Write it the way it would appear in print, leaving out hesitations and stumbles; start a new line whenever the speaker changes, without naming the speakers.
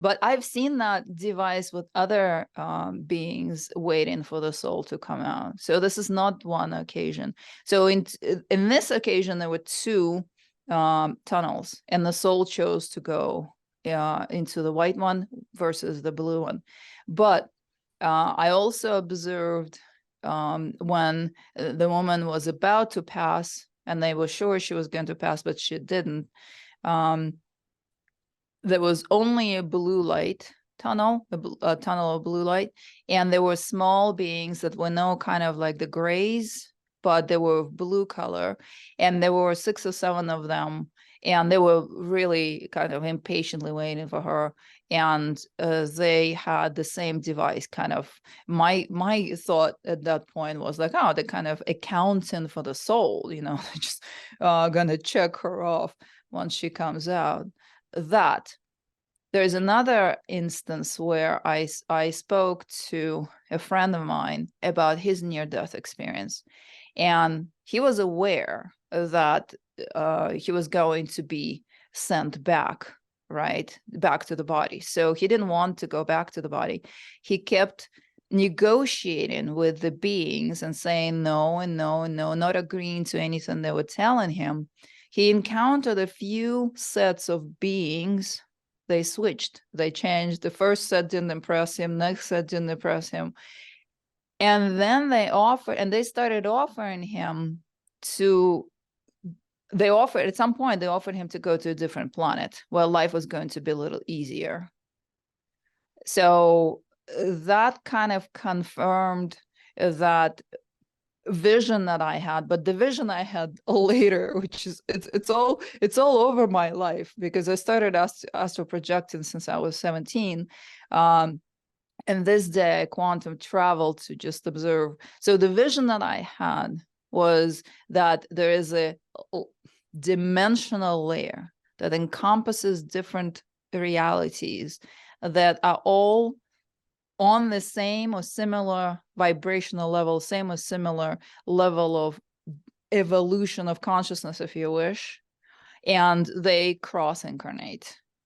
But I've seen that device with other beings waiting for the soul to come out. So this is not one occasion. So in this occasion, there were two tunnels, and the soul chose to go into the white one versus the blue one. But I also observed when the woman was about to pass, and they were sure she was going to pass, but she didn't. There was only a blue light tunnel, a tunnel of blue light, and there were small beings that were no kind of like the grays, but they were blue color, and there were 6 or 7 of them, and they were really kind of impatiently waiting for her, and they had the same device. Kind of my thought at that point was like, oh, they're kind of accounting for the soul, you know, just gonna check her off once she comes out. That there's another instance where I spoke to a friend of mine about his near-death experience, and he was aware that he was going to be sent back, right, back to the body. So he didn't want to go back to the body. He kept negotiating with the beings and saying no and no and no, not agreeing to anything they were telling him. He encountered a few sets of beings. They switched, they changed. The first set didn't impress him, next set didn't impress him. And then they started offering him at some point, they offered him to go to a different planet where life was going to be a little easier. So that kind of confirmed that vision that I had, but the vision I had later, which is it's all over my life, because I started astral projecting since I was 17. And this day I quantum traveled to just observe. So the vision that I had was that there is a dimensional layer that encompasses different realities that are all on the same or similar vibrational level, same or similar level of evolution of consciousness, if you wish, and they cross-incarnate.